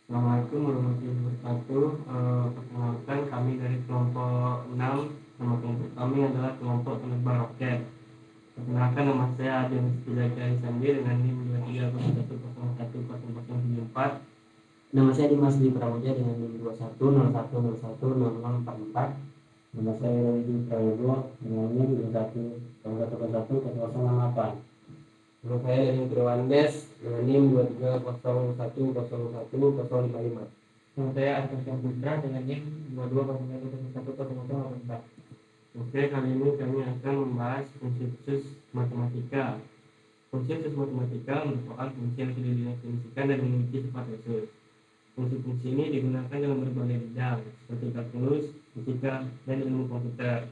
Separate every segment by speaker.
Speaker 1: Assalamualaikum warahmatullahi wabarakatuh. Perkenalkan kami dari kelompok 6. Nama kelompok kami adalah kelompok penebar roket. Perkenalkan, nama saya Adem Setiaki Sandi dengan NIM 2301010074.
Speaker 2: Nama saya Dimas Dwi Pramudia dengan NIM 2101010044.
Speaker 3: Nama saya Rudi Prayogo dengan NIM 21011068.
Speaker 1: Nama saya Denis Triwandes dengan NIM 2301011055.
Speaker 4: Nama saya Arkan Putra dengan NIM 22011084.
Speaker 1: Oke, kali ini kami akan membahas fungsi khusus matematika. Fungsi khusus matematika merupakan fungsi yang sudah didefinisikan dan memiliki sifat khusus. Fungsi-fungsi ini digunakan dalam berbagai bidang seperti kalkulus, fisika, dan ilmu komputer.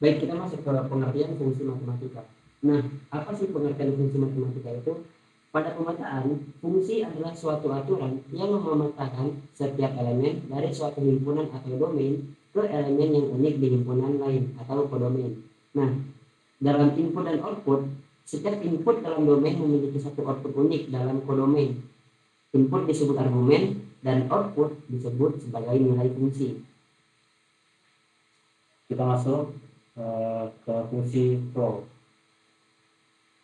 Speaker 2: Baik, kita masuk ke pengertian fungsi matematika. Nah, apa sih pengertian fungsi matematika itu? Pada pemetaan, fungsi adalah suatu aturan yang memetakan setiap elemen dari suatu himpunan atau domain ke elemen yang unik di himpunan lain atau kodomain. Nah, dalam input dan output, setiap input dalam domain memiliki satu output unik dalam kodomain. Input disebut argumen dan output disebut sebagai nilai fungsi.
Speaker 3: Kita masuk ke fungsi floor.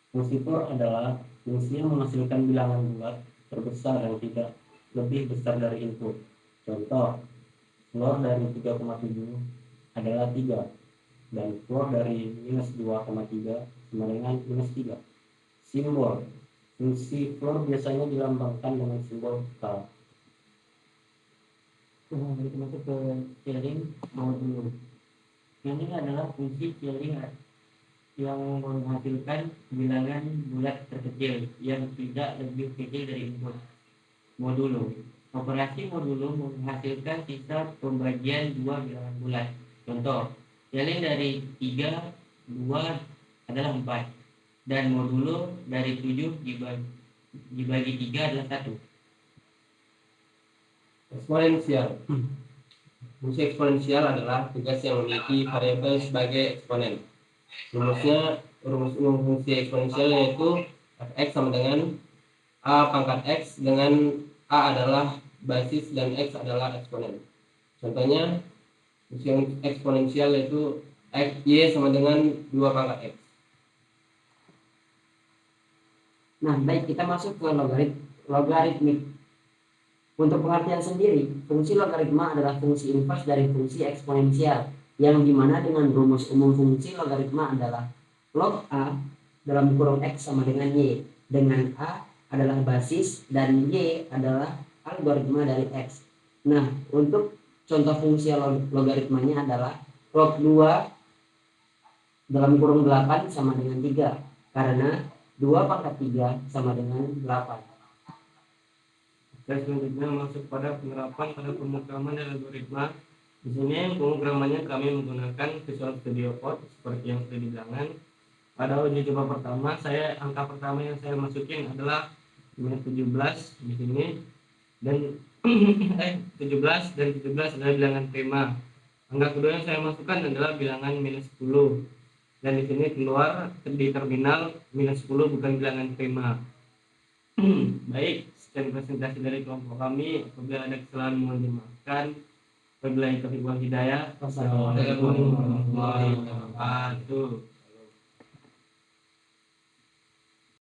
Speaker 3: Fungsi floor adalah fungsi yang menghasilkan bilangan bulat terbesar yang tidak lebih besar dari input. Contoh, floor dari 3,7 adalah 3 dan floor dari minus 2,3 sama dengan minus 3. Simbol fungsi floor biasanya dilambangkan dengan simbol K.
Speaker 4: Kita masuk ke Killing modul. Ini adalah fungsi Killing yang menghasilkan bilangan bulat terkecil yang tidak lebih kecil dari input. Modulo. Operasi modulo menghasilkan sisa pembagian dua bilangan bulat. Contoh, Killing dari 3, 2 adalah 4. Dan modulo dari 7 dibagi 3 adalah 1.
Speaker 1: Eksponensial. Fungsi eksponensial adalah tugas yang memiliki variabel sebagai eksponen. Rumus umum fungsi eksponensial yaitu f(x) sama dengan a pangkat x, dengan a adalah basis dan x adalah eksponen. Contohnya, fungsi eksponensial yaitu y sama dengan 2 pangkat x.
Speaker 2: Nah, baik, kita masuk ke logaritmik. Untuk pengertian sendiri, fungsi logaritma adalah fungsi invers dari fungsi eksponensial, yang dimana dengan rumus umum fungsi logaritma adalah log A dalam kurung x sama dengan y, dengan A adalah basis dan y adalah algoritma dari x. Nah, untuk contoh fungsi logaritmanya adalah log 2 dalam kurung 8 sama dengan 3, karena 2 pangkat 3 sama dengan 8.
Speaker 1: Dan selanjutnya masuk pada penerapan pada pemrograman dan algoritma. Di sini pemrogramannya kami menggunakan Visual Studio Code seperti yang sudah dibilangkan. Pada uji coba pertama, angka pertama yang saya masukin adalah minus 17 di sini, dan 17 adalah bilangan prima. Angka kedua yang saya masukkan adalah bilangan minus 10, dan di sini keluar di terminal minus 10 bukan bilangan prima. Baik, sekian presentasi dari kelompok kami. Apabila ada kesalahan mohon dimaafkan. Wabillahi taufiq wal hidayah.
Speaker 2: Wassalamualaikum
Speaker 1: Warahmatullahi wabarakatuh.